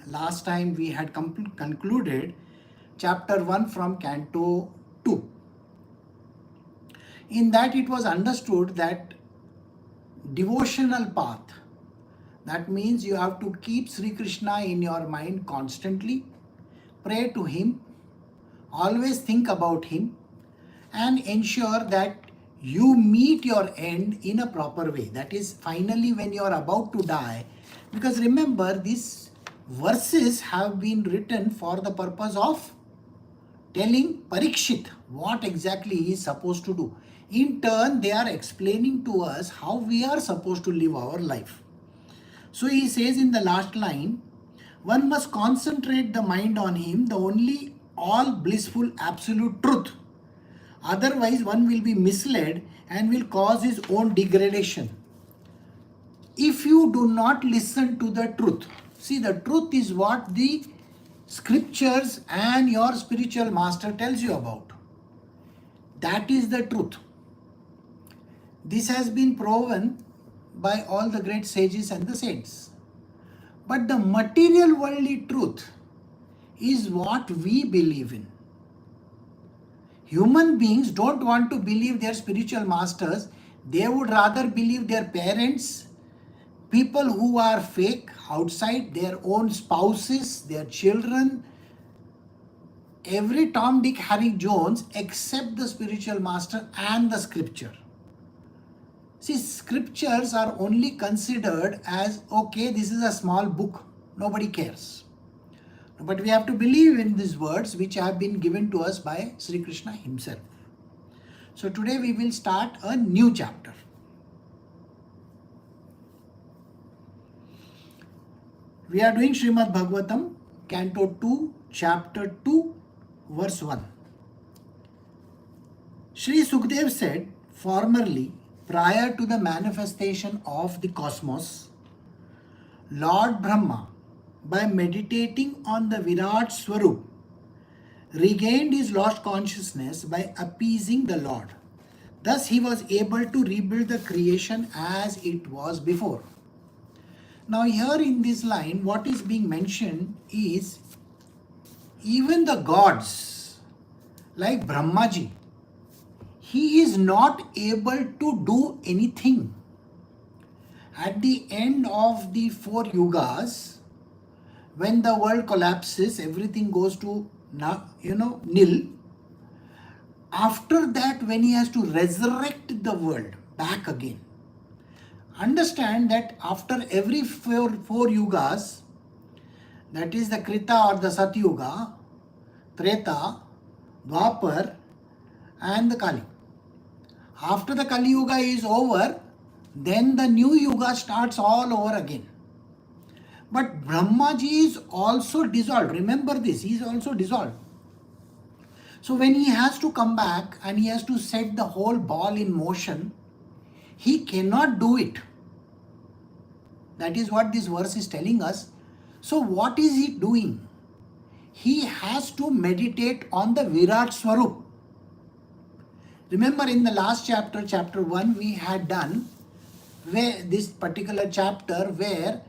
last time we had concluded chapter 1 from Canto 2. In that it was understood that devotional path, that means you have to keep Sri Krishna in your mind constantly, pray to him, always think about him, and ensure that you meet your end in a proper way. That is, finally when you are about to die, because remember, these verses have been written for the purpose of telling Parikshit what exactly he is supposed to do. In turn, they are explaining to us how we are supposed to live our life. So he says in the last line, one must concentrate the mind on him, the only all blissful absolute truth. Otherwise, one will be misled and will cause his own degradation. If you do not listen to the truth, see, the truth is what the scriptures and your spiritual master tells you about. That is the truth. This has been proven by all the great sages and the saints. But the material worldly truth is what we believe in. Human beings don't want to believe their spiritual masters. They would rather believe their parents, people who are fake outside, their own spouses, their children, every Tom, Dick, Harry, Jones except the spiritual master and the scripture. See, scriptures are only considered as, okay, this is a small book, nobody cares. But we have to believe in these words which have been given to us by Sri Krishna himself. So today we will start a new chapter. We are doing Srimad Bhagavatam, Canto 2, Chapter 2, Verse 1. Sri Sukdev said, formerly, prior to the manifestation of the cosmos, Lord Brahma, by meditating on the Virat Swarup, regained his lost consciousness by appeasing the Lord. Thus he was able to rebuild the creation as it was before. Now here in this line, what is being mentioned is even the gods, like Brahmaji, he is not able to do anything. At the end of the 4 yugas, when the world collapses, everything goes to nil. After that, when he has to resurrect the world back again, understand that after every four yugas, that is the Krita or the Satyuga, Treta, Dwapar and the Kali. After the Kali Yuga is over, then the new Yuga starts all over again. But Brahmaji is also dissolved. Remember this, he is also dissolved. So when he has to come back and he has to set the whole ball in motion, he cannot do it. That is what this verse is telling us. So what is he doing? He has to meditate on the Virat Swarup. Remember in the last chapter, chapter 1, we had done where this particular chapter where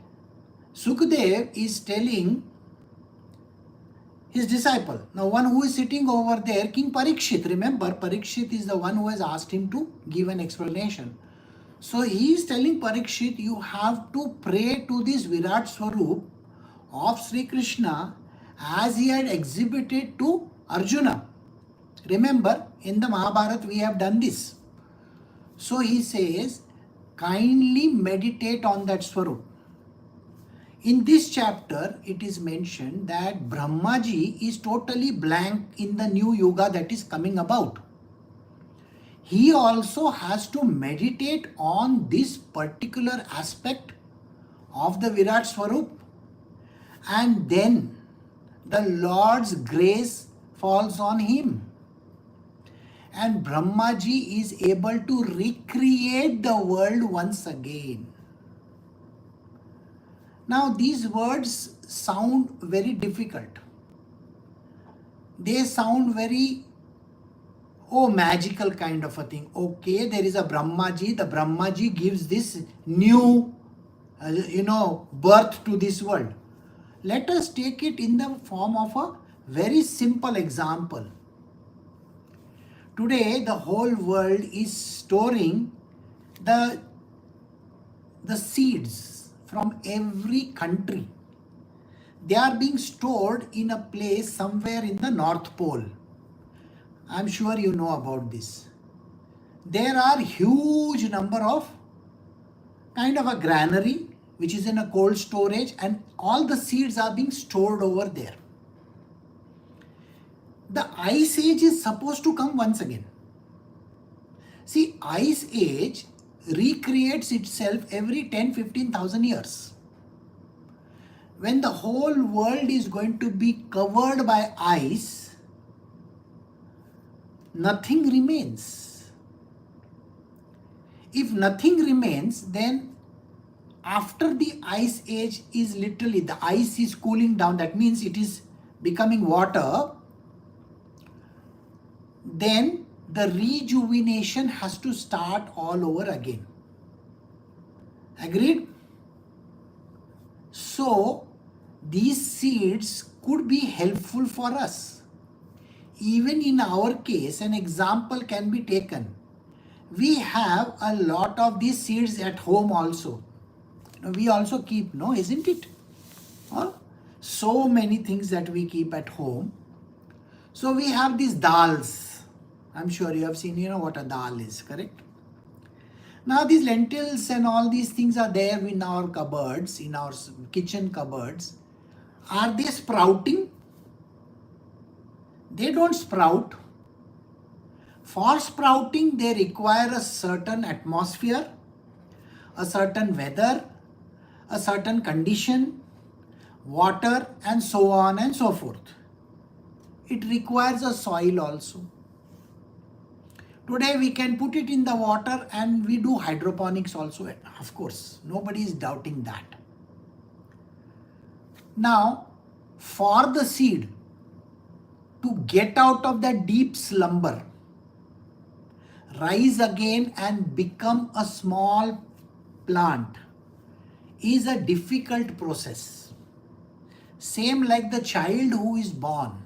Sukadev is telling his disciple. Now one who is sitting over there, King Parikshit, remember Parikshit is the one who has asked him to give an explanation. So he is telling Parikshit, you have to pray to this Virat Swarup of Sri Krishna as he had exhibited to Arjuna. Remember in the Mahabharata we have done this. So he says, kindly meditate on that Swarup. In this chapter, it is mentioned that Brahmaji is totally blank in the new yuga that is coming about. He also has to meditate on this particular aspect of the Virat Swarup, and then the Lord's grace falls on him. And Brahmaji is able to recreate the world once again. Now these words sound very difficult. They sound very, magical kind of a thing. Okay, there is a Brahmaji. The Brahmaji gives this new, birth to this world. Let us take it in the form of a very simple example. Today, the whole world is storing the seeds from every country. They are being stored in a place somewhere in the North Pole. I'm sure you know about this. There are huge number of kind of a granary which is in a cold storage, and all the seeds are being stored over there. The ice age is supposed to come once again. See, ice age recreates itself every 10-15,000 years. When the whole world is going to be covered by ice, nothing remains. If nothing remains, then after the ice age is literally, the ice is cooling down, that means it is becoming water, then the rejuvenation has to start all over again. Agreed? So, these seeds could be helpful for us. Even in our case, an example can be taken. We have a lot of these seeds at home also. We also keep, no, isn't it? Huh? So many things that we keep at home. So we have these dals. I'm sure you have seen, what a dal is, correct? Now these lentils and all these things are there in our cupboards, in our kitchen cupboards. Are they sprouting? They don't sprout. For sprouting, they require a certain atmosphere, a certain weather, a certain condition, water, and so on and so forth. It requires a soil also. Today we can put it in the water and we do hydroponics also, of course. Nobody is doubting that. Now, for the seed to get out of that deep slumber, rise again and become a small plant is a difficult process. Same like the child who is born.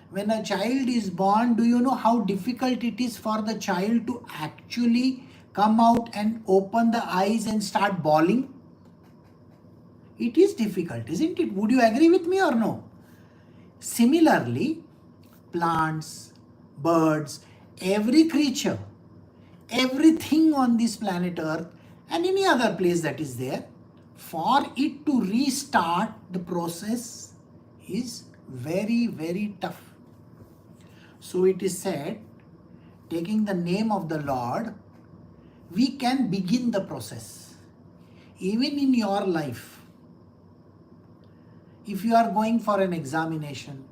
When a child is born, do you know how difficult it is for the child to actually come out and open the eyes and start bawling? It is difficult, isn't it? Would you agree with me or no? Similarly, plants, birds, every creature, everything on this planet Earth and any other place that is there, for it to restart the process is very, very tough. So it is said, taking the name of the Lord, we can begin the process. Even in your life, if you are going for an examination,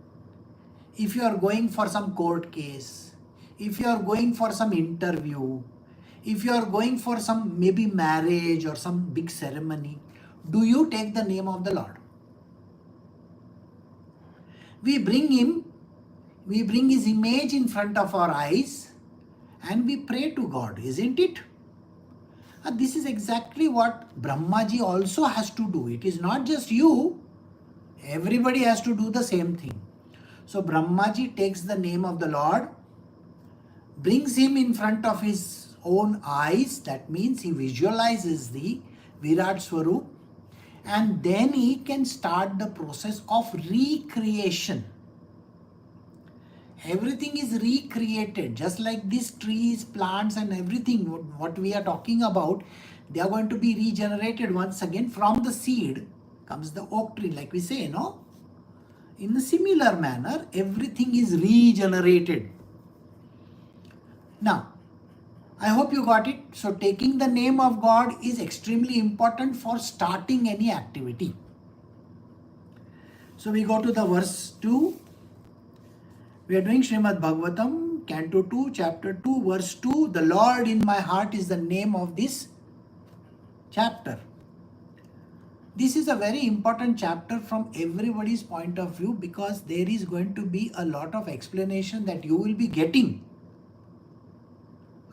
if you are going for some court case, if you are going for some interview, if you are going for some maybe marriage or some big ceremony, do you take the name of the Lord? We bring him, we bring his image in front of our eyes and we pray to God, isn't it? And this is exactly what Brahmaji also has to do. It is not just you, everybody has to do the same thing. So Brahmaji takes the name of the Lord, brings him in front of his own eyes, that means he visualizes the Virat Swarup, and then he can start the process of recreation. Everything is recreated, just like these trees, plants and everything, what we are talking about, they are going to be regenerated once again. From the seed comes the oak tree, like we say, no? In a similar manner, everything is regenerated. Now, I hope you got it. So taking the name of God is extremely important for starting any activity. So we go to the verse 2. We are doing Srimad Bhagavatam, Canto 2, Chapter 2, verse 2. The Lord in my heart is the name of this chapter. This is a very important chapter from everybody's point of view, because there is going to be a lot of explanation that you will be getting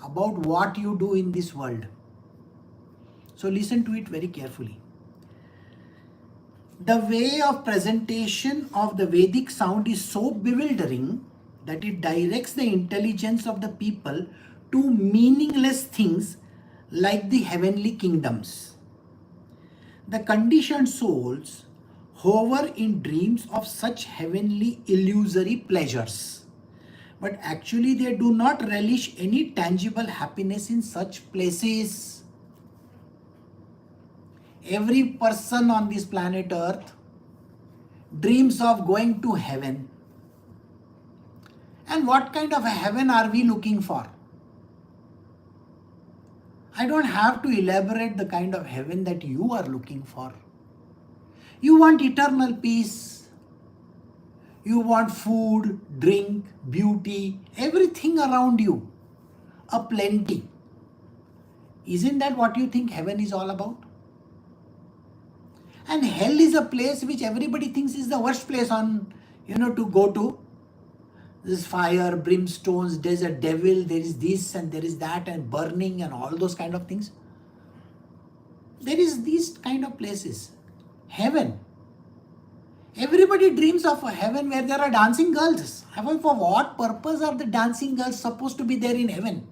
about what you do in this world. So listen to it very carefully. The way of presentation of the Vedic sound is so bewildering that it directs the intelligence of the people to meaningless things like the heavenly kingdoms. The conditioned souls hover in dreams of such heavenly illusory pleasures, but actually they do not relish any tangible happiness in such places. Every person on this planet Earth dreams of going to heaven. And what kind of a heaven are we looking for? I don't have to elaborate the kind of heaven that you are looking for. You want eternal peace. You want food, drink, beauty, everything around you, a plenty. Isn't that what you think heaven is all about? And hell is a place which everybody thinks is the worst place on, to go to. There's fire, brimstones, there's a devil, there is this and there is that and burning and all those kind of things. There is these kind of places. Heaven. Everybody dreams of a heaven where there are dancing girls. However, for what purpose are the dancing girls supposed to be there in heaven?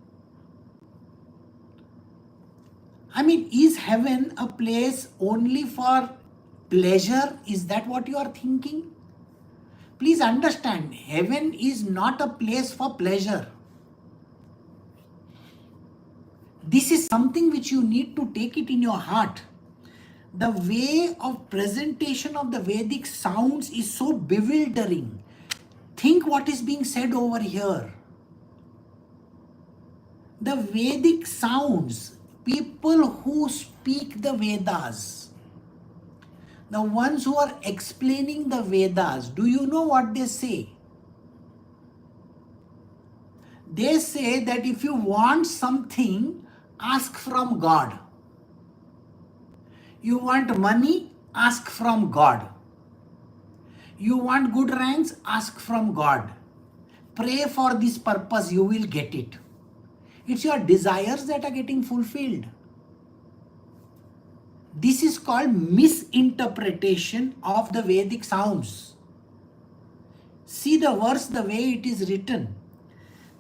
I mean, is heaven a place only for pleasure? Is that what you are thinking? Please understand, heaven is not a place for pleasure. This is something which you need to take it in your heart. The way of presentation of the Vedic sounds is so bewildering. Think what is being said over here. The Vedic sounds, people who speak the Vedas, the ones who are explaining the Vedas, do you know what they say? They say that if you want something, ask from God. You want money, ask from God. You want good ranks, ask from God. Pray for this purpose, you will get it. It's your desires that are getting fulfilled. This is called misinterpretation of the Vedic sounds. See the verse the way it is written.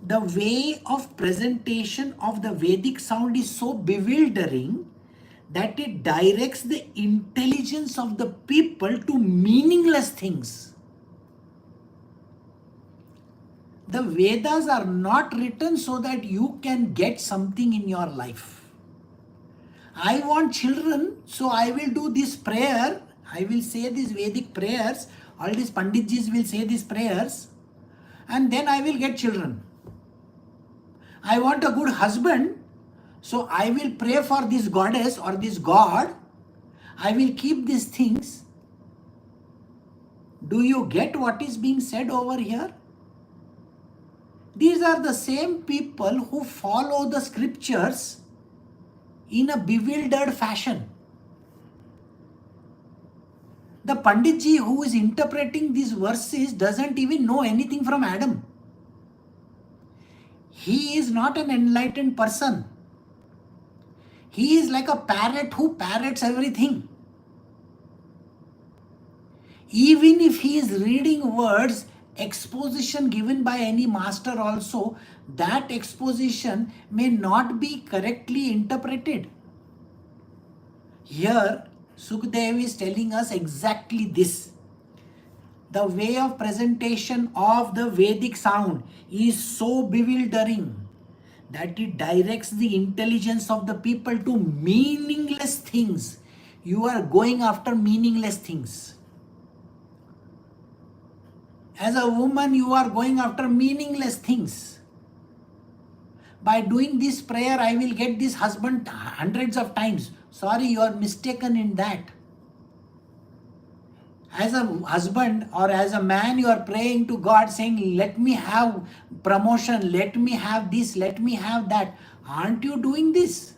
The way of presentation of the Vedic sound is so bewildering that it directs the intelligence of the people to meaningless things. The Vedas are not written so that you can get something in your life. I want children, so I will do this prayer. I will say these Vedic prayers. All these Panditjis will say these prayers. And then I will get children. I want a good husband, so I will pray for this goddess or this god. I will keep these things. Do you get what is being said over here? These are the same people who follow the scriptures in a bewildered fashion. The Panditji who is interpreting these verses doesn't even know anything from Adam. He is not an enlightened person. He is like a parrot who parrots everything. Even if he is reading words, exposition given by any master also, that exposition may not be correctly interpreted. Here, Sukhdev is telling us exactly this. The way of presentation of the Vedic sound is so bewildering that it directs the intelligence of the people to meaningless things. You are going after meaningless things. As a woman, you are going after meaningless things. By doing this prayer, I will get this husband hundreds of times. Sorry, you are mistaken in that. As a husband or as a man, you are praying to God saying, let me have promotion, let me have this, let me have that. Aren't you doing this?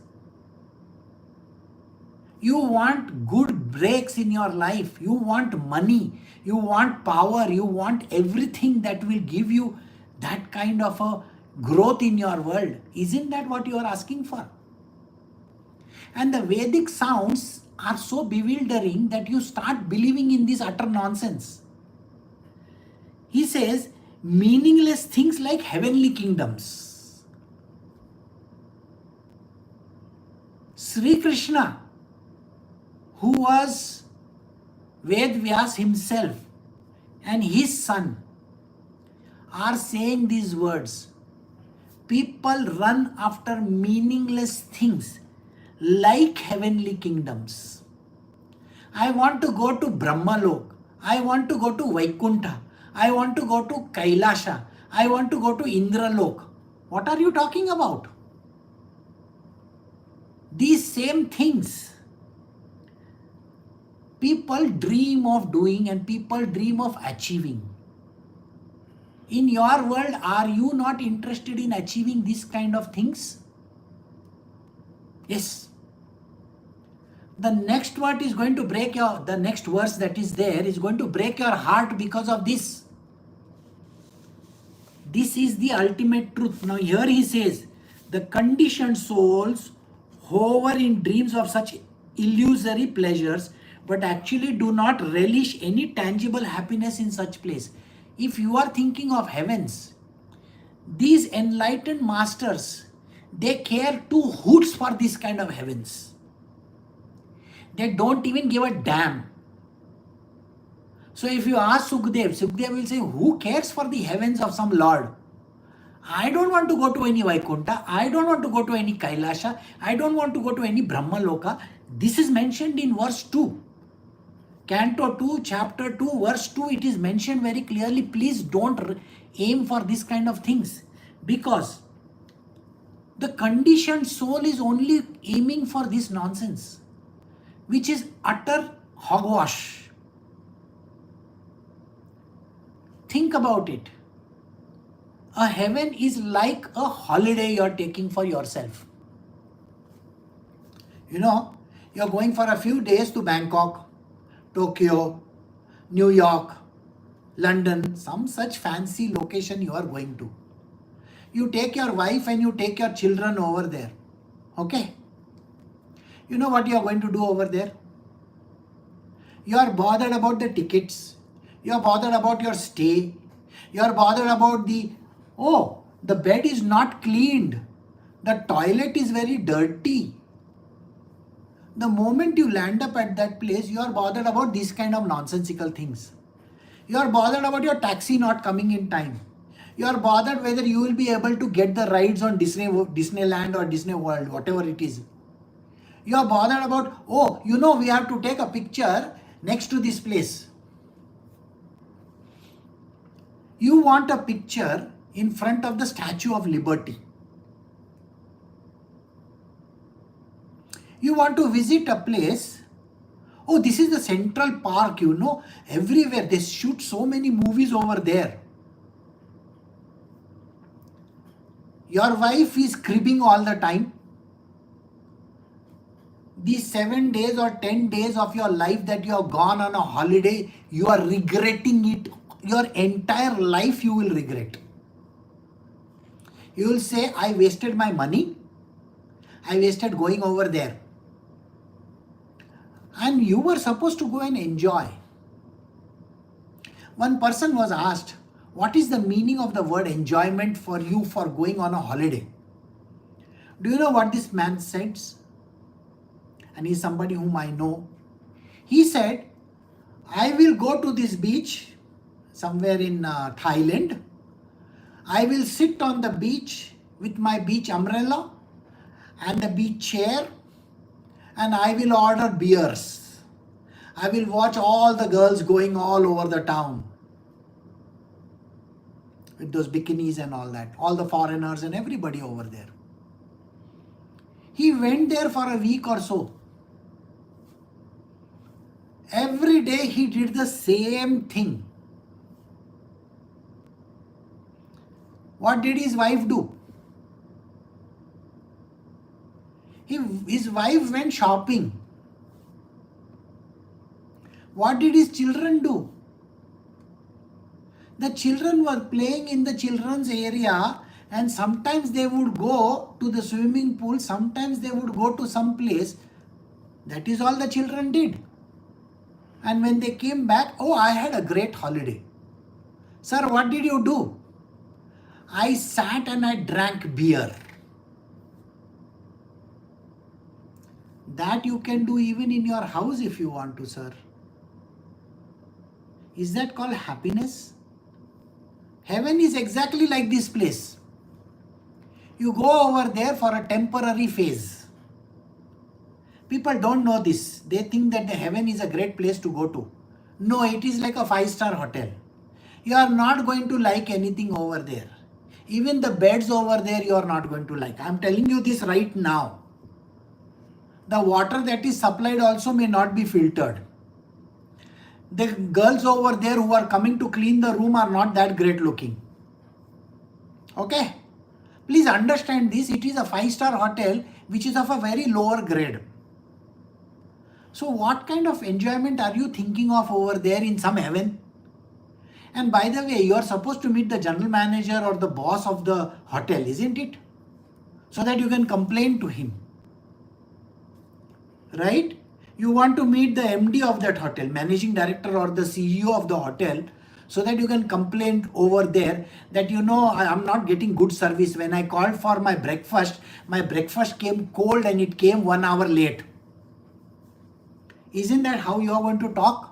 You want good breaks in your life. You want money. You want power. You want everything that will give you that kind of a growth in your world. Isn't that what you are asking for? And the Vedic sounds are so bewildering that you start believing in this utter nonsense. He says, meaningless things like heavenly kingdoms. Sri Krishna, who was Ved Vyas himself and his son, are saying these words. People run after meaningless things like heavenly kingdoms. I want to go to Brahmalok. I want to go to Vaikuntha. I want to go to Kailasha. I want to go to Indralok. What are you talking about? These same things people dream of doing and people dream of achieving. In your world, are you not interested in achieving these kind of things? Yes. The next word is going to break the next verse that is there is going to break your heart because of this. This is the ultimate truth. Now here he says, the conditioned souls hover in dreams of such illusory pleasures, but actually do not relish any tangible happiness in such place. If you are thinking of heavens, these enlightened masters, they care two hoots for this kind of heavens. They don't even give a damn. So if you ask Sukhdev will say, who cares for the heavens of some lord? I don't want to go to any Vaikuntha. I don't want to go to any Kailasha. I don't want to go to any Brahmaloka. This is mentioned in verse 2. Canto 2, chapter 2, verse 2, it is mentioned very clearly. Please don't aim for this kind of things, because the conditioned soul is only aiming for this nonsense, which is utter hogwash. Think about it. A heaven is like a holiday you're taking for yourself. You know, you're going for a few days to Bangkok, Tokyo, New York, London, some such fancy location you are going to. You take your wife and you take your children over there. Okay? You know what you are going to do over there? You are bothered about the tickets. You are bothered about your stay. You are bothered about the bed is not cleaned. The toilet is very dirty. The moment you land up at that place, you are bothered about these kind of nonsensical things. You are bothered about your taxi not coming in time. You are bothered whether you will be able to get the rides on Disneyland or Disney World, whatever it is. You are bothered about, we have to take a picture next to this place. You want a picture in front of the Statue of Liberty. You want to visit a place. Oh, this is the Central Park, everywhere. They shoot so many movies over there. Your wife is cribbing all the time. These 7 days or 10 days of your life that you have gone on a holiday, you are regretting it. Your entire life you will regret. You will say, I wasted my money. I wasted going over there. And you were supposed to go and enjoy. One person was asked, what is the meaning of the word enjoyment for you for going on a holiday? Do you know what this man says? And he's somebody whom I know. He said, I will go to this beach somewhere in Thailand. I will sit on the beach with my beach umbrella and the beach chair, and I will order beers. I will watch all the girls going all over the town with those bikinis and all that, all the foreigners and everybody over there. He went there for a week or so. Every day he did the same thing. What did his wife do? His wife went shopping. What did his children do? The children were playing in the children's area, and sometimes they would go to the swimming pool, sometimes they would go to some place. That is all the children did. And when they came back, oh, I had a great holiday. Sir, what did you do? I sat and I drank beer. That you can do even in your house if you want to, sir. Is that called happiness? Heaven is exactly like this place. You go over there for a temporary phase. People don't know this. They think that the heaven is a great place to go to. No, it is like a 5-star hotel. You are not going to like anything over there. Even the beds over there you are not going to like. I am telling you this right now. The water that is supplied also may not be filtered. The girls over there who are coming to clean the room are not that great looking. Okay? Please understand this. It is a 5-star hotel which is of a very lower grade. So what kind of enjoyment are you thinking of over there in some heaven? And by the way, you are supposed to meet the general manager or the boss of the hotel, isn't it? So that you can complain to him. Right? You want to meet the MD of that hotel, managing director or the CEO of the hotel, so that you can complain over there that, you know, I am not getting good service. When I called for my breakfast came cold and it came 1 hour late. Isn't that how you are going to talk?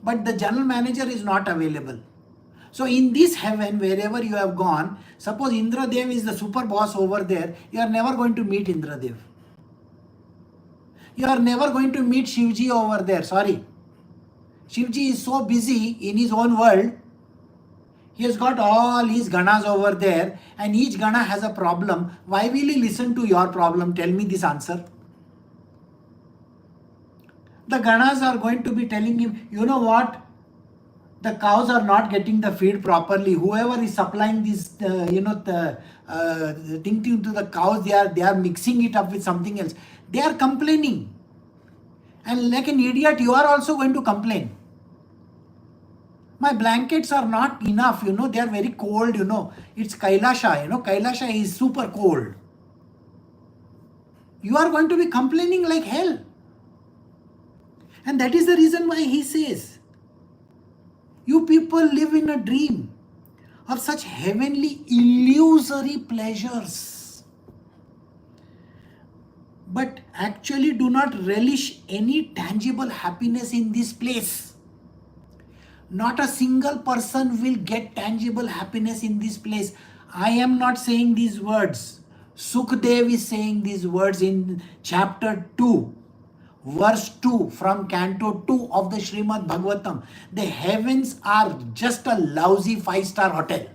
But the general manager is not available. So in this heaven, wherever you have gone, suppose Indradev is the super boss over there, you are never going to meet Indradev. You are never going to meet Shivji over there. Sorry. Shivji is so busy in his own world. He has got all his ganas over there and each gana has a problem. Why will he listen to your problem? Tell me this answer. The ganas are going to be telling him, you know what? The cows are not getting the feed properly. Whoever is supplying this, thing to the cows, they are mixing it up with something else. They are complaining. And like an idiot, you are also going to complain. My blankets are not enough, they are very cold, It's Kailasha, Kailasha is super cold. You are going to be complaining like hell. And that is the reason why he says, you people live in a dream of such heavenly illusory pleasures, but actually do not relish any tangible happiness in this place. Not a single person will get tangible happiness in this place. I am not saying these words. Sukhdev is saying these words in chapter 2. Verse 2 from Canto 2 of the Srimad Bhagavatam. The heavens are just a lousy 5-star hotel.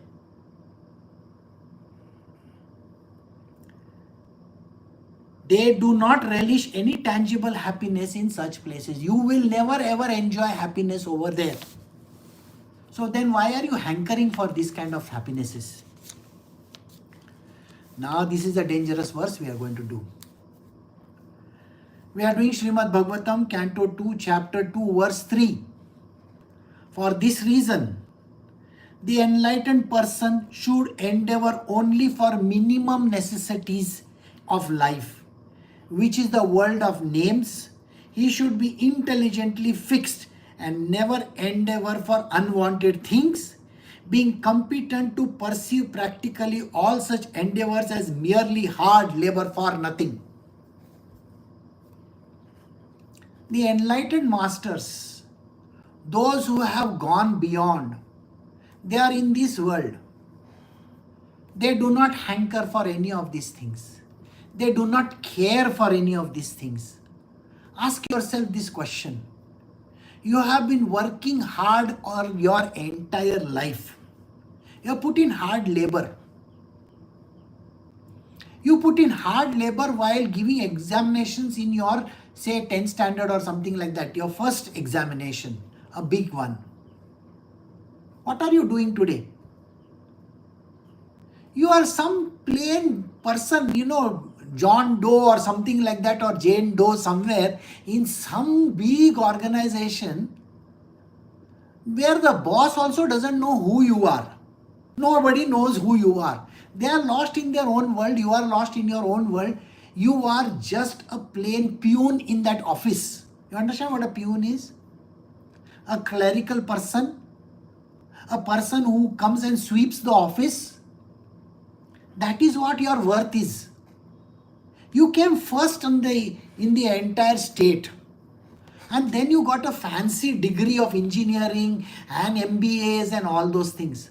They do not relish any tangible happiness in such places. You will never ever enjoy happiness over there. So then why are you hankering for this kind of happinesses? Now this is a dangerous verse we are going to do. We are doing Srimad Bhagavatam, Canto 2, Chapter 2, Verse 3. For this reason, the enlightened person should endeavor only for minimum necessities of life, which is the world of names. He should be intelligently fixed and never endeavor for unwanted things, being competent to pursue practically all such endeavors as merely hard labor for nothing. The enlightened masters, those who have gone beyond, they are in this world. They do not hanker for any of these things. They do not care for any of these things. Ask yourself this question. You have been working hard all your entire life. You have put in hard labor. You put in hard labor while giving examinations in your, say, 10th standard or something like that. Your first examination, a big one. What are you doing today? You are some plain person, John Doe or something like that, or Jane Doe somewhere in some big organization where the boss also doesn't know who you are. Nobody knows who you are. They are lost in their own world. You are lost in your own world. You are just a plain peon in that office. You understand what a peon is? A clerical person, a person who comes and sweeps the office. That is what your worth is. You came first in the entire state. And then you got a fancy degree of engineering and MBAs and all those things.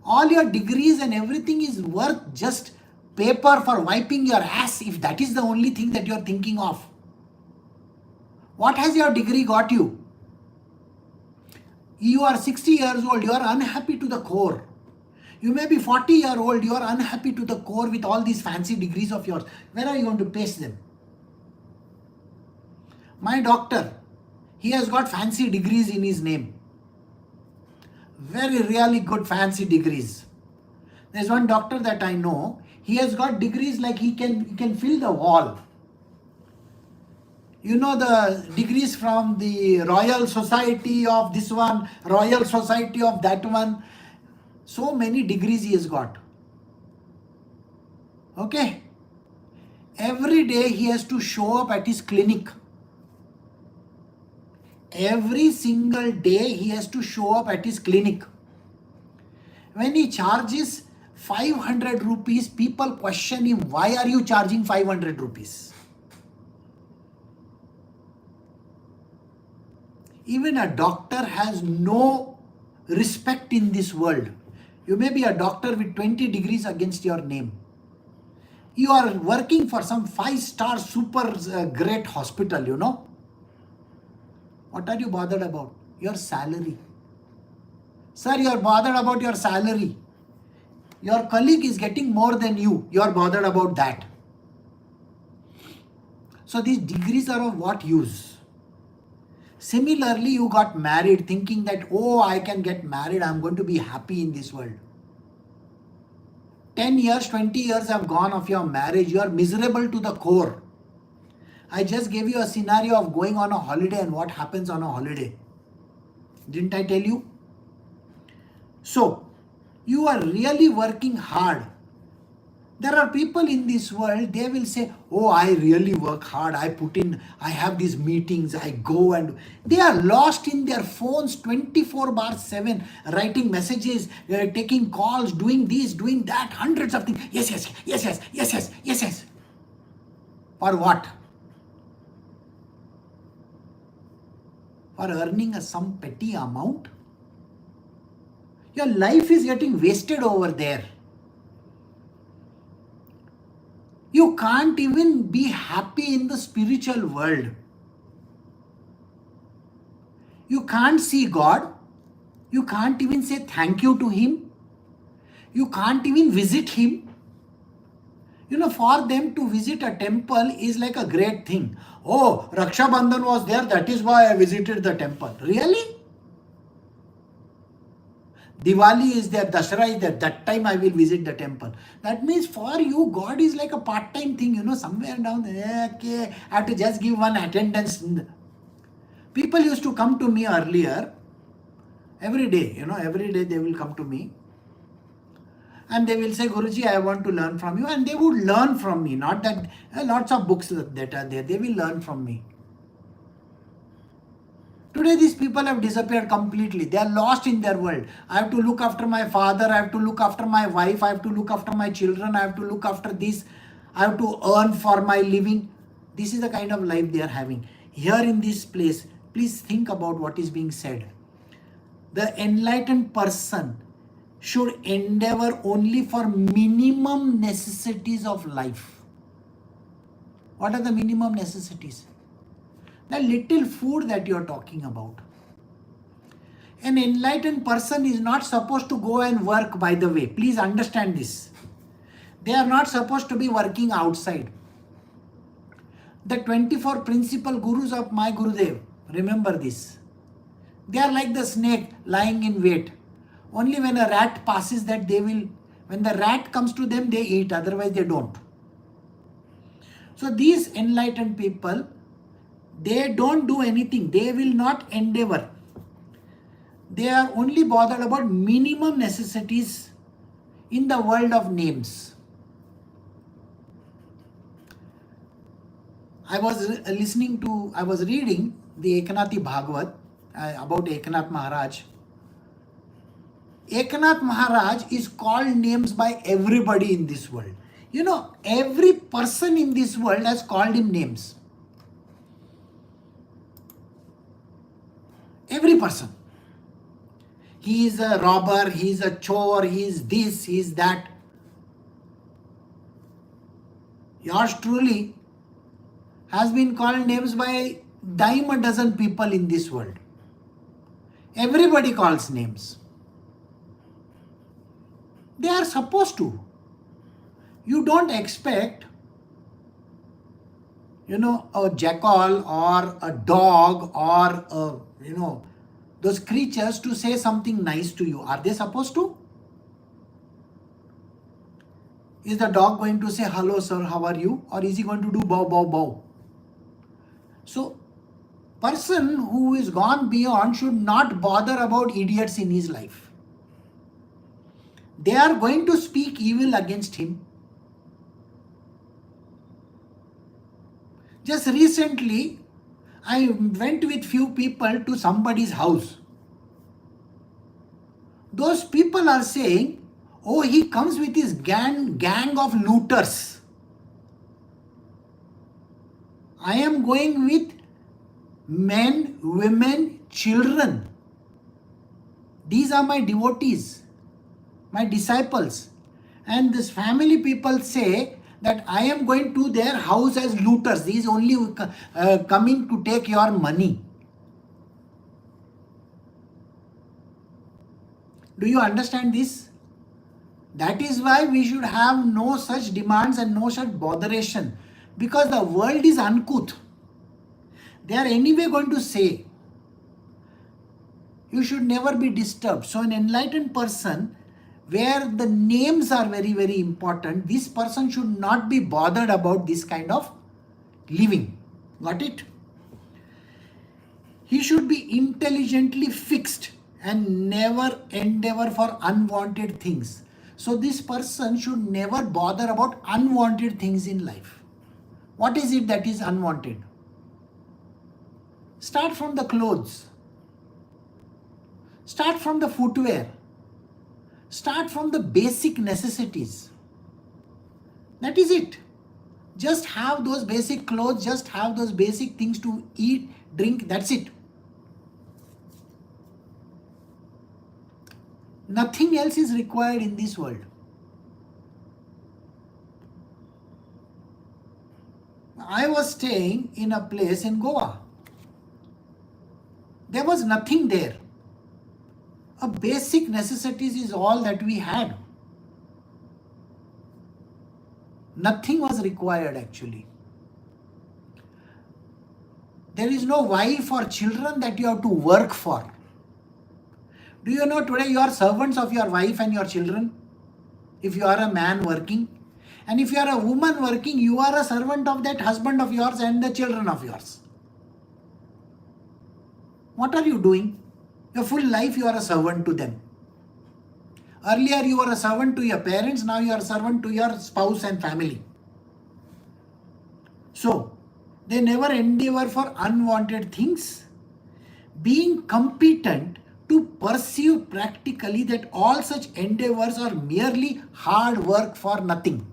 All your degrees and everything is worth just paper for wiping your ass if that is the only thing that you are thinking of. What has your degree got you? You are 60 years old, you are unhappy to the core. You may be 40-year-old, you are unhappy to the core with all these fancy degrees of yours. Where are you going to paste them? My doctor, he has got fancy degrees in his name. Very really good fancy degrees. There's one doctor that I know, he has got degrees like he can fill the wall. You know the degrees from the Royal Society of this one, Royal Society of that one. So many degrees he has got. Okay. Every day he has to show up at his clinic. Every single day he has to show up at his clinic. When he charges 500 rupees, people question him, why are you charging 500 rupees? Even a doctor has no respect in this world. You may be a doctor with 20 degrees against your name. You are working for some 5-star super great hospital, you know. What are you bothered about? Your salary. Sir, you are bothered about your salary. Your colleague is getting more than you. You are bothered about that. So these degrees are of what use? Similarly, you got married thinking that, oh, I can get married. I'm going to be happy in this world. 10 years, 20 years have gone of your marriage. You are miserable to the core. I just gave you a scenario of going on a holiday and what happens on a holiday. Didn't I tell you? So, you are really working hard. There are people in this world, they will say, oh, I really work hard. I have these meetings, I go and they are lost in their phones 24/7, writing messages, taking calls, doing this, doing that, hundreds of things. Yes. For what? For earning some petty amount? Your life is getting wasted over there. You can't even be happy in the spiritual world. You can't see God. You can't even say thank you to Him. You can't even visit Him. You know, for them to visit a temple is like a great thing. Oh, Raksha Bandhan was there, that is why I visited the temple. Really? Diwali is there, Dashara is there, that time I will visit the temple. That means for you, God is like a part-time thing, you know, somewhere down there, okay, I have to just give one attendance. People used to come to me earlier, every day they will come to me. And they will say, Guruji, I want to learn from you. And they would learn from me. Not that lots of books that are there. They will learn from me. Today, these people have disappeared completely. They are lost in their world. I have to look after my father. I have to look after my wife. I have to look after my children. I have to look after this. I have to earn for my living. This is the kind of life they are having. Here in this place, please think about what is being said. The enlightened person should endeavor only for minimum necessities of life. What are the minimum necessities? The little food that you are talking about. An enlightened person is not supposed to go and work, by the way. Please understand this. They are not supposed to be working outside. The 24 principal gurus of my Gurudev, remember this. They are like the snake lying in wait. Only when a rat passes that when the rat comes to them, they eat, otherwise they don't. So these enlightened people, they don't do anything. They will not endeavor. They are only bothered about minimum necessities in the world of names. I was reading the Eknathi Bhagavat about Eknath Maharaj. Eknath Maharaj is called names by everybody in this world. You know, every person in this world has called him names. Every person. He is a robber, he is a chore, he is this, he is that. Yours truly has been called names by dime a dozen people in this world. Everybody calls names. They are supposed to. You don't expect, a jackal or a dog or those creatures to say something nice to you. Are they supposed to? Is the dog going to say, hello sir, how are you? Or is he going to do bow, bow, bow? So, person who is gone beyond should not bother about idiots in his life. They are going to speak evil against him. Just recently, I went with few people to somebody's house. Those people are saying, oh, he comes with his gang of looters. I am going with men, women, children. These are my devotees, my disciples. And this family people say that I am going to their house as looters. These only coming to take your money. Do you understand this? That is why we should have no such demands and no such botheration. Because the world is uncouth. They are anyway going to say, you should never be disturbed. So an enlightened person, where the names are very, very important, this person should not be bothered about this kind of living. Got it? He should be intelligently fixed and never endeavor for unwanted things. So this person should never bother about unwanted things in life. What is it that is unwanted? Start from the clothes. Start from the footwear. Start from the basic necessities. That is it. Just have those basic clothes, just have those basic things to eat, drink, that's it. Nothing else is required in this world. I was staying in a place in Goa. There was nothing there. A basic necessities is all that we had. Nothing was required actually. There is no wife or children that you have to work for. Do you know today you are servants of your wife and your children? If you are a man working. And if you are a woman working, you are a servant of that husband of yours and the children of yours. What are you doing? Your full life you are a servant to them. Earlier you were a servant to your parents, now you are a servant to your spouse and family. So, they never endeavor for unwanted things. Being competent to perceive practically that all such endeavors are merely hard work for nothing.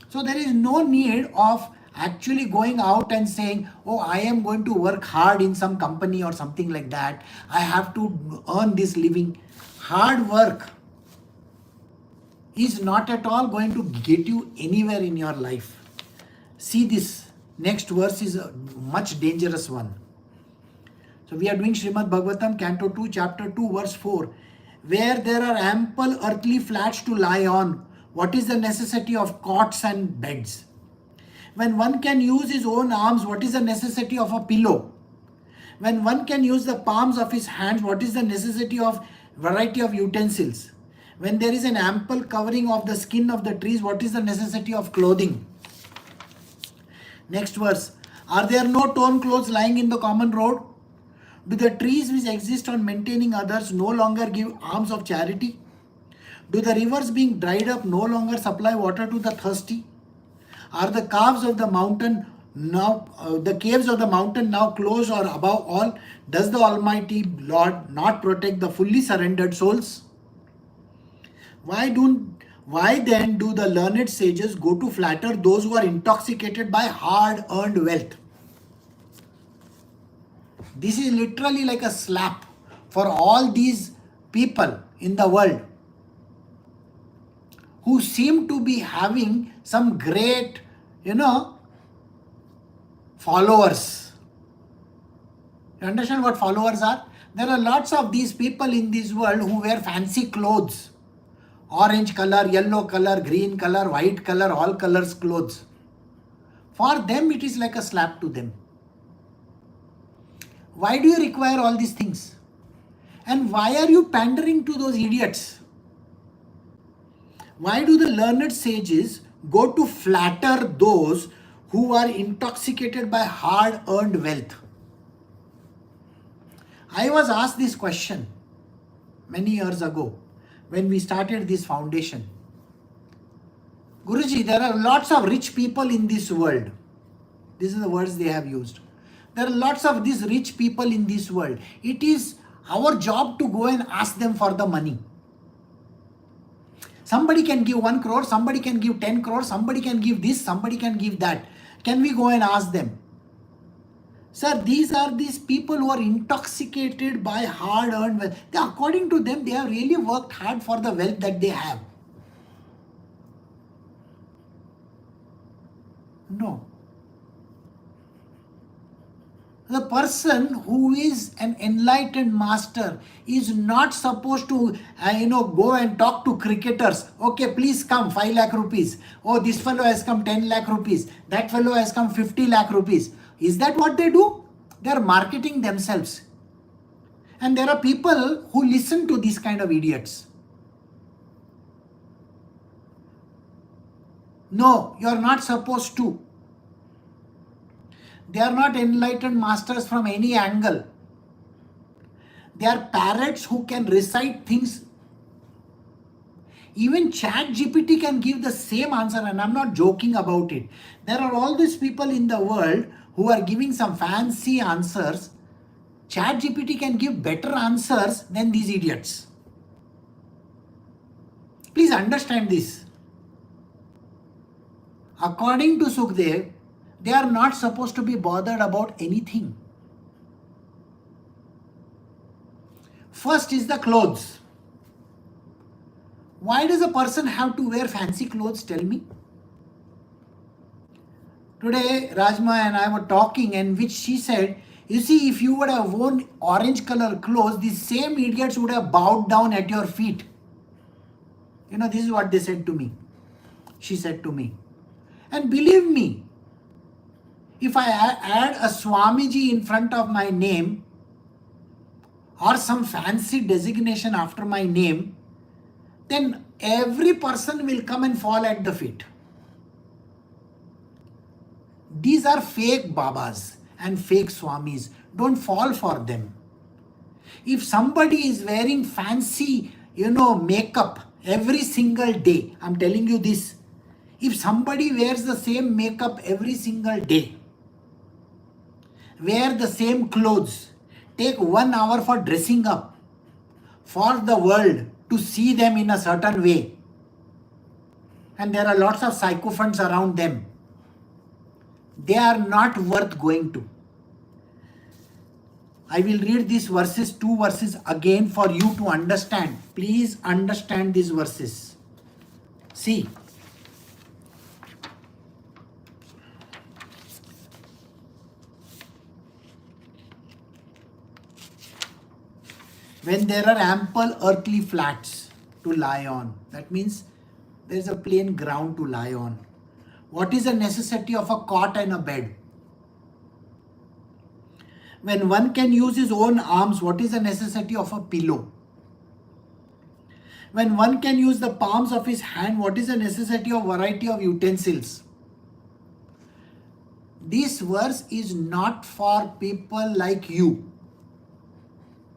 So there is no need of actually going out and saying, oh, I am going to work hard in some company or something like that. I have to earn this living. Hard work is not at all going to get you anywhere in your life. See, this next verse is a much dangerous one. So we are doing Srimad Bhagavatam, Canto 2, Chapter 2, verse 4. Where there are ample earthly flats to lie on, what is the necessity of cots and beds? When one can use his own arms, what is the necessity of a pillow? When one can use the palms of his hands, what is the necessity of variety of utensils? When there is an ample covering of the skin of the trees, what is the necessity of clothing? Next verse. Are there no torn clothes lying in the common road? Do the trees which exist on maintaining others no longer give alms of charity? Do the rivers being dried up no longer supply water to the thirsty? Are the caves of the mountain now closed or above all? Does the Almighty Lord not protect the fully surrendered souls? Why then do the learned sages go to flatter those who are intoxicated by hard-earned wealth? This is literally like a slap for all these people in the world who seem to be having some great, followers. You understand what followers are? There are lots of these people in this world who wear fancy clothes. Orange color, yellow color, green color, white color, all colors clothes. For them, it is like a slap to them. Why do you require all these things? And why are you pandering to those idiots? Why do the learned sages go to flatter those who are intoxicated by hard-earned wealth? I was asked this question many years ago when we started this foundation. Guruji, there are lots of rich people in this world. These are the words they have used. There are lots of these rich people in this world. It is our job to go and ask them for the money. Somebody can give 1 crore, somebody can give 10 crore, somebody can give this, somebody can give that. Can we go and ask them? Sir, these are these people who are intoxicated by hard-earned wealth. According to them, they have really worked hard for the wealth that they have. No. The person who is an enlightened master is not supposed to, go and talk to cricketers. Okay, please come, 5 lakh rupees. Oh, this fellow has come 10 lakh rupees. That fellow has come 50 lakh rupees. Is that what they do? They are marketing themselves. And there are people who listen to these kind of idiots. No, you are not supposed to. They are not enlightened masters from any angle. They are parrots who can recite things. Even ChatGPT can give the same answer, and I'm not joking about it. There are all these people in the world who are giving some fancy answers. ChatGPT can give better answers than these idiots. Please understand this. According to Sukhdev, they are not supposed to be bothered about anything. First is the clothes. Why does a person have to wear fancy clothes? Tell me. Today, Rajma and I were talking, in which she said, you see, if you would have worn orange color clothes, these same idiots would have bowed down at your feet. This is what they said to me. She said to me. And believe me, if I add a Swamiji in front of my name or some fancy designation after my name, then every person will come and fall at the feet. These are fake Babas and fake Swamis. Don't fall for them. If somebody is wearing fancy, makeup every single day, I'm telling you this, if somebody wears the same makeup every single day, wear the same clothes, take 1 hour for dressing up, for the world to see them in a certain way, and there are lots of sycophants around them, they are not worth going to. I will read these verses, 2 verses again for you to understand. Please understand these verses. See. When there are ample earthly flats to lie on, that means there is a plain ground to lie on. What is the necessity of a cot and a bed? When one can use his own arms, what is the necessity of a pillow? When one can use the palms of his hand, what is the necessity of variety of utensils? This verse is not for people like you.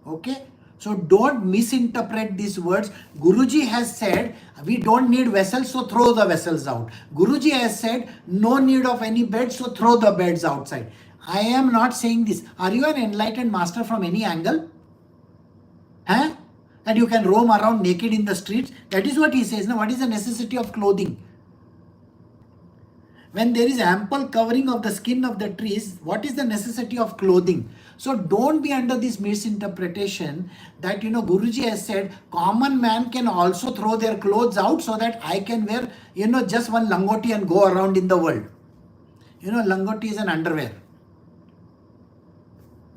Okay? So don't misinterpret these words. Guruji has said, we don't need vessels, so throw the vessels out. Guruji has said, no need of any bed, so throw the beds outside. I am not saying this. Are you an enlightened master from any angle? Huh? That you can roam around naked in the streets? That is what he says. Now, what is the necessity of clothing? When there is ample covering of the skin of the trees, what is the necessity of clothing? So don't be under this misinterpretation that, Guruji has said, common man can also throw their clothes out so that I can wear, just one langoti and go around in the world. Langoti is an underwear.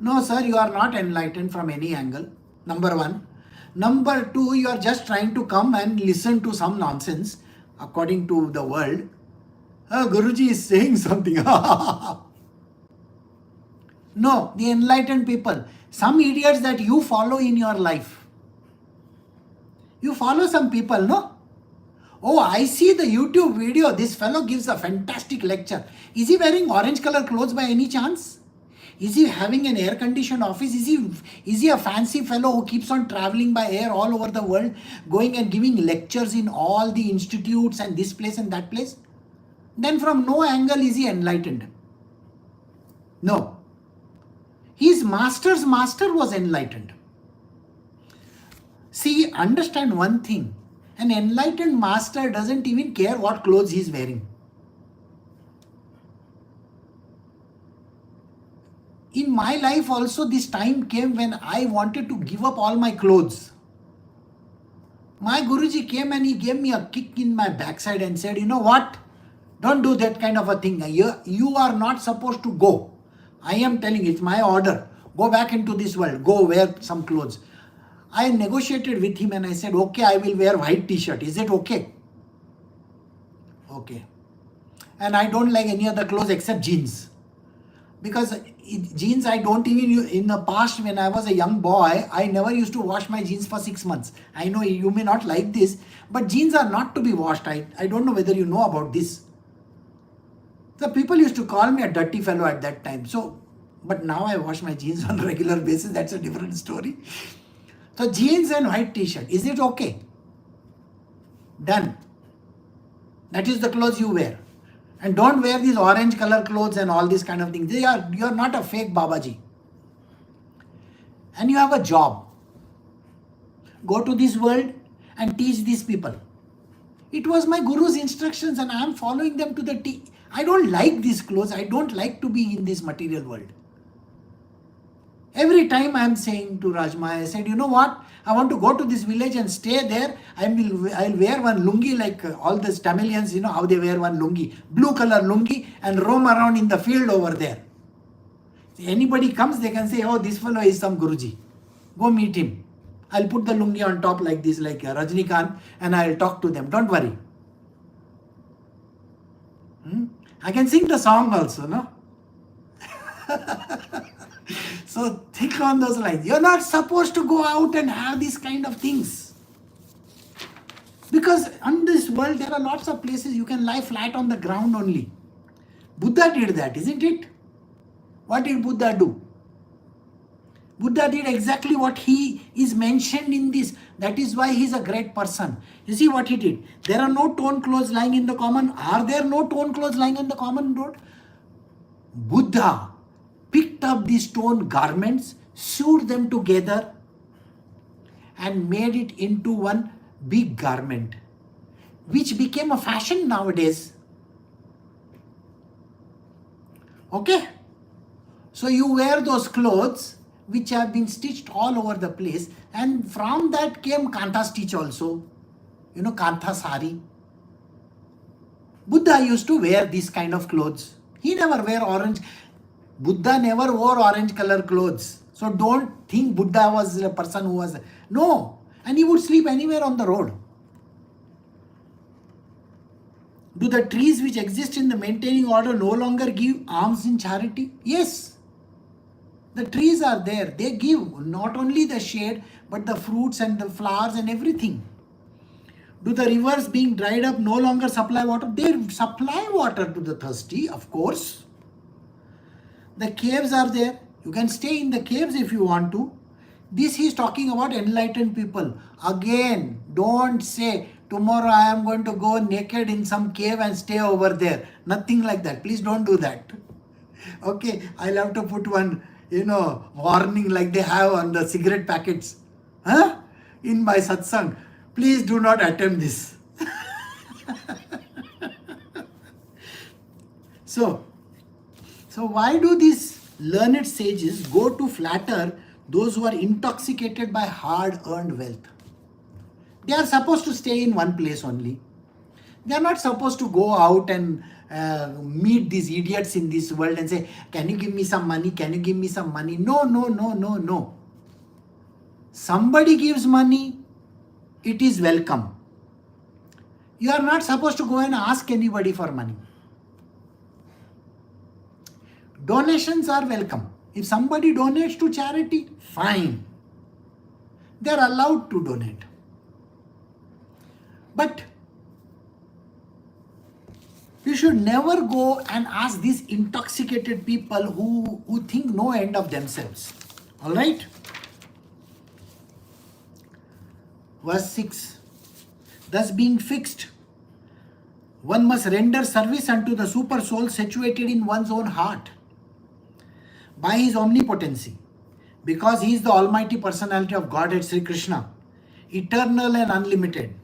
No, sir, you are not enlightened from any angle. Number one. Number two, you are just trying to come and listen to some nonsense according to the world. Guruji is saying something. No, the enlightened people, some idiots that you follow in your life. You follow some people, no? Oh, I see the YouTube video. This fellow gives a fantastic lecture. Is he wearing orange color clothes by any chance? Is he having an air-conditioned office? Is he a fancy fellow who keeps on traveling by air all over the world, going and giving lectures in all the institutes and this place and that place? Then from no angle is he enlightened. No. His master's master was enlightened. See, understand one thing. An enlightened master doesn't even care what clothes he is wearing. In my life also, this time came when I wanted to give up all my clothes. My Guruji came and he gave me a kick in my backside and said, you know what? Don't do that kind of a thing. You are not supposed to go. I am telling you, it's my order. Go back into this world. Go wear some clothes. I negotiated with him and I said, okay, I will wear white t-shirt. Is it okay? Okay. And I don't like any other clothes except jeans. Because jeans I don't even, in the past when I was a young boy, I never used to wash my jeans for 6 months. I know you may not like this, but jeans are not to be washed. I don't know whether you know about this. The people used to call me a dirty fellow at that time. So, but now I wash my jeans on a regular basis. That's a different story. So jeans and white t-shirt. Is it okay? Done. That is the clothes you wear. And don't wear these orange color clothes and all these kind of things. You are not a fake Babaji. And you have a job. Go to this world and teach these people. It was my Guru's instructions and I am following them to the T. I don't like these clothes. I don't like to be in this material world. Every time I am saying to Rajma, I said, you know what? I want to go to this village and stay there. I'll wear one lungi like all the Tamilians, how they wear one lungi. Blue color lungi and roam around in the field over there. If anybody comes, they can say, oh, this fellow is some Guruji. Go meet him. I'll put the lungi on top like this, like Rajnikant, and I'll talk to them. Don't worry. I can sing the song also, no? So think on those lines. You're not supposed to go out and have these kind of things. Because in this world, there are lots of places you can lie flat on the ground only. Buddha did that, isn't it? What did Buddha do? Buddha did exactly what he is mentioned in this. That is why he is a great person. You see what he did? There are no torn clothes lying in the common. Are there no torn clothes lying on the common road? Buddha picked up these torn garments, sewed them together and made it into one big garment, which became a fashion nowadays. Okay? So you wear those clothes which have been stitched all over the place, and from that came Kanta stitch also. Kanta sari. Buddha used to wear these kind of clothes. He never wear orange. Buddha never wore orange color clothes. So don't think Buddha was a person who was... No. And he would sleep anywhere on the road. Do the trees which exist in the maintaining order no longer give alms in charity? Yes. The trees are there. They give not only the shade, but the fruits and the flowers and everything. Do the rivers being dried up no longer supply water? They supply water to the thirsty, of course. The caves are there. You can stay in the caves if you want to. This he is talking about enlightened people. Again, don't say, tomorrow I am going to go naked in some cave and stay over there. Nothing like that. Please don't do that. Okay, I'll have to put one, warning like they have on the cigarette packets. Huh? In my satsang. Please do not attempt this. So why do these learned sages go to flatter those who are intoxicated by hard-earned wealth? They are supposed to stay in one place only. They are not supposed to go out and meet these idiots in this world and say, can you give me some money? Can you give me some money? No, no, no, no, no. Somebody gives money, it is welcome. You are not supposed to go and ask anybody for money. Donations are welcome. If somebody donates to charity, fine. They are allowed to donate. But you should never go and ask these intoxicated people who think no end of themselves. Alright? Verse 6. Thus being fixed, one must render service unto the super soul situated in one's own heart by his omnipotency, because he is the almighty personality of Godhead Sri Krishna, eternal and unlimited.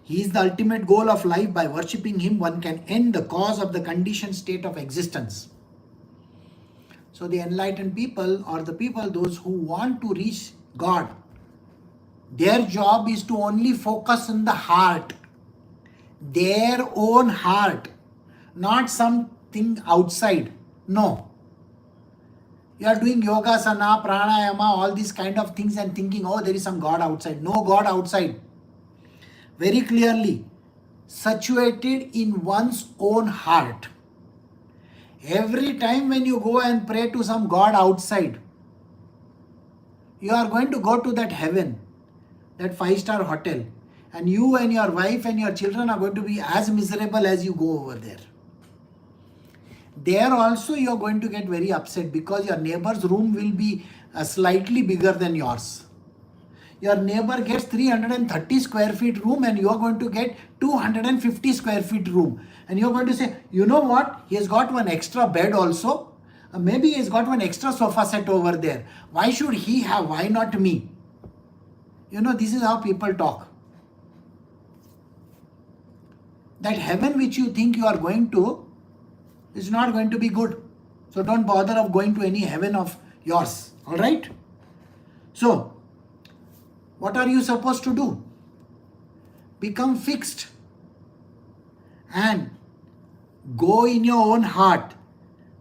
He is the ultimate goal of life. By worshipping him, one can end the cause of the conditioned state of existence. So the enlightened people, or the people, those who want to reach God, their job is to only focus on the heart, their own heart, not something outside. No. You are doing yogasana, pranayama, all these kind of things and thinking, oh, there is some God outside. No God outside. Very clearly, situated in one's own heart. Every time when you go and pray to some God outside, you are going to go to that heaven, that 5-star hotel, and you and your wife and your children are going to be as miserable as you go over there. There also you are going to get very upset because your neighbor's room will be slightly bigger than yours. Your neighbor gets 330 square feet room and you are going to get 250 square feet room. And you are going to say, you know what? He has got one extra bed also. Maybe he has got one extra sofa set over there. Why should he have? Why not me? This is how people talk. That heaven which you think you are going to is not going to be good. So don't bother of going to any heaven of yours. Alright? So, what are you supposed to do? Become fixed and go in your own heart.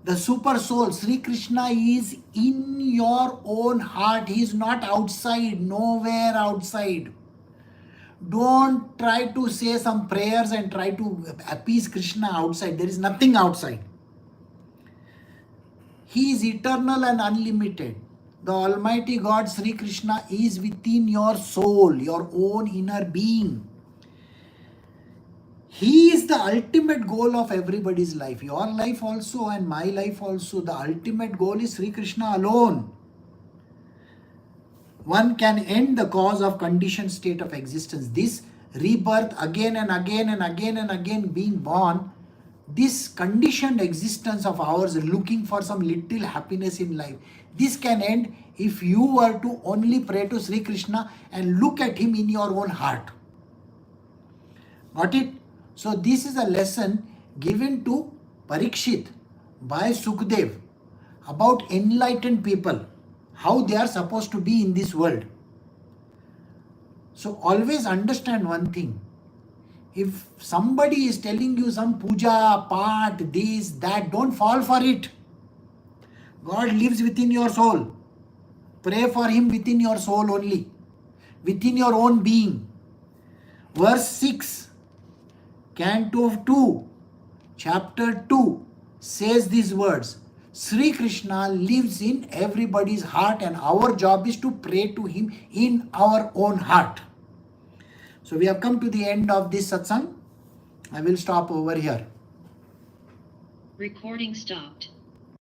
The super soul, Sri Krishna, is in your own heart. He is not outside, nowhere outside. Don't try to say some prayers and try to appease Krishna outside. There is nothing outside. He is eternal and unlimited. The Almighty God Sri Krishna is within your soul, your own inner being. He is the ultimate goal of everybody's life. Your life also and my life also. The ultimate goal is Sri Krishna alone. One can end the cause of conditioned state of existence. This rebirth again and again and again and again being born, this conditioned existence of ours looking for some little happiness in life, this can end if you were to only pray to Sri Krishna and look at him in your own heart. Got it? So this is a lesson given to Parikshit by Sukdev about enlightened people, how they are supposed to be in this world. So always understand one thing. If somebody is telling you some puja, part, this, that, don't fall for it. God lives within your soul. Pray for him within your soul only, within your own being. Verse 6, Canto 2, chapter 2 says these words. Sri Krishna lives in everybody's heart and our job is to pray to him in our own heart. So we have come to the end of this satsang. I will stop over here. Recording stopped.